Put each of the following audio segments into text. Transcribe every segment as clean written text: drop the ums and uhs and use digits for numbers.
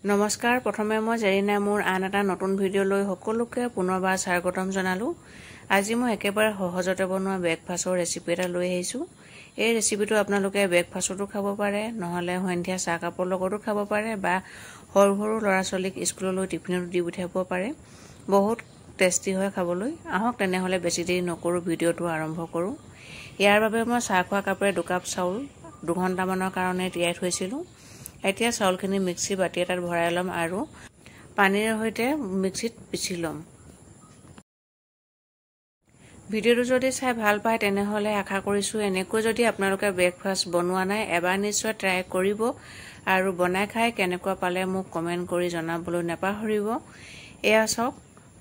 নমস্কাৰ প্ৰথমে মই জেৰিনা মোৰ আন এটা নতুন ভিডিঅ' লৈ সকলোকে পুনৰবাৰ স্বাগতম জনালো। আজি মই একেবাৰে সহজতে বনোৱা ব্ৰেকফাষ্টৰ ৰেচিপি এটা লৈ আহিছো। এই ৰেচিপিটো আপোনালোকে ব্ৰেকফাষ্টতো খাব পাৰে, নহলে সন্ধিয়া চাহ কাপৰ লগতো খাব পাৰে বা সৰু সৰু ল'ৰা ছোৱালীক স্কুললৈ টিফিনত দি পঠিয়াব পাৰে। বহুত টেষ্টি হয় খাবলৈ। আহক তেনেহলে বেছি দেৰি নকৰো, ভিডিঅ'টো আৰম্ভ কৰো। ইয়াৰ বাবে মই চাহ খোৱা কাপেৰে 2 কাপ চাউল 2 ঘণ্টামানৰ কাৰণে তিয়াই থৈছিলো। এতিয়া চাউলখিনি মিক্সি বাটি এটাত ভৰাই লম আৰু পানীৰ সৈতে মিক্সিত পিছি লম। ভিডিঅ'টো যদি চাই ভাল পায় তেনেহলে আশা কৰিছো এনেকৈ যদি আপোনালোকে ব্ৰেকফাষ্ট বনোৱা নাই এবাৰ নিশ্চয় ট্ৰাই কৰিব আৰু বনাই খাই কেনেকুৱা পালে মোক কমেন্ট কৰি জনাবলৈ নাপাহৰিব। এয়া চাওক,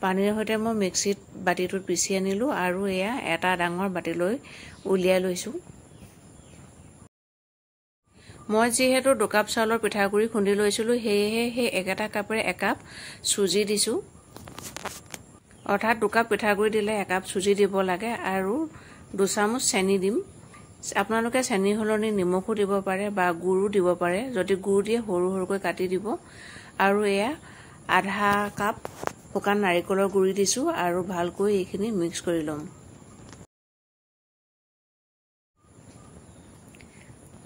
পানীৰ সৈতে মই মিক্সিত বাটিটোত পিছি আনিলো আৰু এয়া এটা ডাঙৰ বাটিলৈ উলিয়াই লৈছো। মই যেহেতু 2 কাপ চাউলৰ পিঠাগুৰি খুন্দি লৈছিলো, সেয়েহে সেই একেটা কাপেৰে 1 কাপ সুজি দিছো। অৰ্থাৎ 2 কাপ পিঠাগুৰি দিলে 1 কাপ সুজি দিব লাগে আৰু 2 চামুচ চেনি দিম। আপোনালোকে চেনি হলনি নিমখো দিব পাৰে বা গুড়ো দিব পাৰে। যদি গুড় দিয়ে সৰু সৰুকৈ কাটি দিব। আৰু এয়া আধা কাপ শুকান নাৰিকলৰ গুড়ি দিছো আৰু ভালকৈ এইখিনি মিক্স কৰি লম।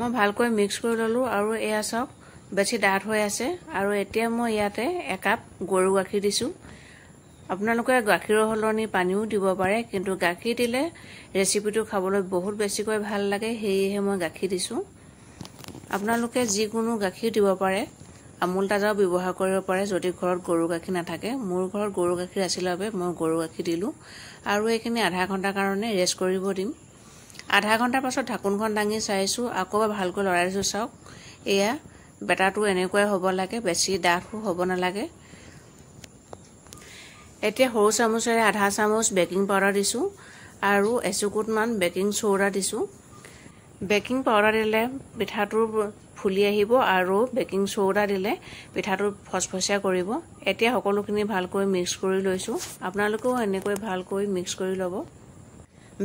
মই ভালকৈ মিক্স কৰি ললো আৰু এয়া চাওক বেছি ডাঠ হৈ আছে আৰু এতিয়া মই ইয়াতে 1 কাপ গৰু গাখীৰ দিছো। আপোনালোকে গাখীৰৰ হলনি পানীও দিব পাৰে, কিন্তু গাখীৰ দিলে ৰেচিপিটো খাবলৈ বহুত বেছিকৈ ভাল লাগে, সেয়েহে মই গাখীৰ দিছো। আপোনালোকে যিকোনো গাখীৰ দিব পাৰে, আমুল তাজাও ব্যৱহাৰ কৰিব পাৰে যদি ঘৰত গৰু গাখীৰ নাথাকে। মোৰ ঘৰত গৰু গাখীৰ আছিল বাবে মই গৰু গাখীৰ দিলো আৰু এইখিনি আধা ঘণ্টাৰ কাৰণে ৰেষ্ট কৰিব দিম। আধা ঘণ্টাৰ পাছত ঢাকোনখন দাঙি চাইছো, আকৌ ভালকৈ লৰাই দিছো। চাওক এয়া বেটাৰটো এনেকুৱাই হ'ব লাগে, বেছি ডাঠো হ'ব নালাগে। এতিয়া সৰু চামুচেৰে আধা চামুচ বেকিং পাউডাৰ দিছো আৰু এচুকুটমান বেকিং সোডা দিছো। বেকিং পাউডাৰ দিলে পিঠাটো ফুলি আহিব আৰু বেকিং সোডা দিলে পিঠাটো ফসফসিয়া কৰিব। এতিয়া সকলোখিনি ভালকৈ মিক্স কৰি লৈছো। আপোনালোকেও এনেকৈ ভালকৈ মিক্স কৰি ল'ব।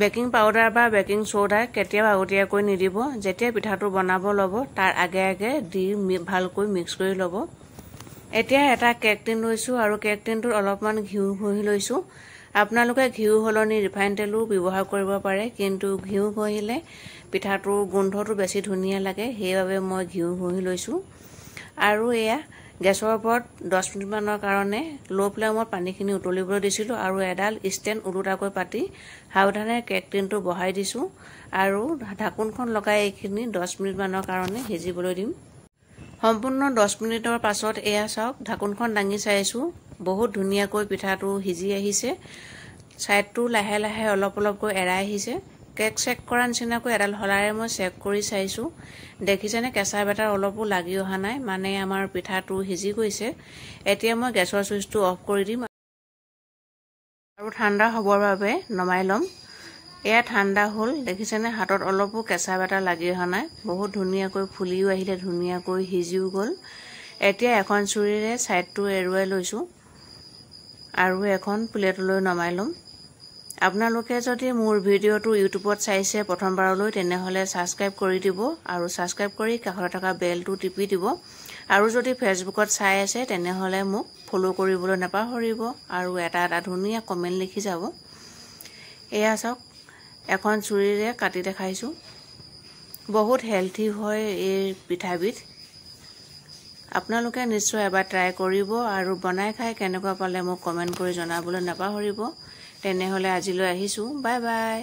বেকিং পাউডাৰ বা বেকিং সোডা কেতিয়াও আগতীয়াকৈ নিদিব, যেতিয়া পিঠাটো বনাব ল'ব তাৰ আগে আগে দি ভালকৈ মিক্স কৰি ল'ব। এতিয়া এটা কেক টিন লৈছো আৰু কেক টিনটোত অলপমান ঘিউ ঘঁহি লৈছো। আপোনালোকে ঘিউ হলনি ৰিফাইন তেলো ব্যৱহাৰ কৰিব পাৰে, কিন্তু ঘিউ ঘঁহিলে পিঠাটোৰ গোন্ধটো বেছি ধুনীয়া লাগে, সেইবাবে মই ঘিউ ঘঁহি লৈছো। আৰু এয়া গেছৰ ওপৰত 10 মিনিটমানৰ কাৰণে লো ফ্লেমত পানীখিনি উতলিবলৈ দিছিলো আৰু এডাল ষ্টেণ্ড ওলোটাকৈ পাতি সাৱধানে কেক টিনটো বহাই দিছো আৰু ঢাকোনখন লগাই এইখিনি 10 মিনিটমানৰ কাৰণে সিজিবলৈ দিম। সম্পূৰ্ণ 10 মিনিটৰ পাছত এয়া চাওক ঢাকোনখন দাঙি চাইছো, বহুত ধুনীয়াকৈ পিঠাটো সিজি আহিছে। সাইডটো লাহে লাহে অলপ অলপকৈ এৰাই আহিছে। কেক চেক কৰা নিচিনাকৈ এডাল হলাৰে মই চেক কৰি চাইছো। দেখিছেনে কেঁচা বেটাৰ অলপো লাগি অহা নাই, মানে আমাৰ পিঠাটো সিজি গৈছে। এতিয়া মই গেছৰ চুইচটো অফ কৰি দিম আৰু ঠাণ্ডা হ'বৰ বাবে নমাই ল'ম। এয়া ঠাণ্ডা হ'ল, দেখিছেনে হাতত অলপো কেঁচা বেটাৰ লাগি অহা নাই, বহুত ধুনীয়াকৈ ফুলিও আহিলে, ধুনীয়াকৈ সিজিও গ'ল। এতিয়া এখন চুৰিৰে সাইডটো এৰুৱাই লৈছো আৰু এখন প্লেটলৈ নমাই ল'ম। আপোনালোকে যদি মোৰ ভিডিঅ'টো ইউটিউবত চাইছে প্ৰথমবাৰলৈ তেনেহলে সাবস্ক্ৰাইব কৰি দিব আৰু সাবস্ক্ৰাইব কৰি কাষত থকা বেলটো টিপি দিব। আৰু যদি ফেচবুকত চাই আছে তেনেহলে মোক ফলো কৰিবলৈ নাপাহৰিব আৰু এটা ধুনীয়া কমেন্ট লিখি যাব। এয়া চাওক এখন চুৰিৰে কাটি দেখাইছো। বহুত হেলথি হয় এই পিঠাবিধ। আপোনালোকে নিশ্চয় এবাৰ ট্ৰাই কৰিব আৰু বনাই খাই কেনেকুৱা পালে মোক কমেন্ট কৰি জনাবলৈ নাপাহৰিব। তেনেহলে আজিলৈ আহিছো, বাই বাই।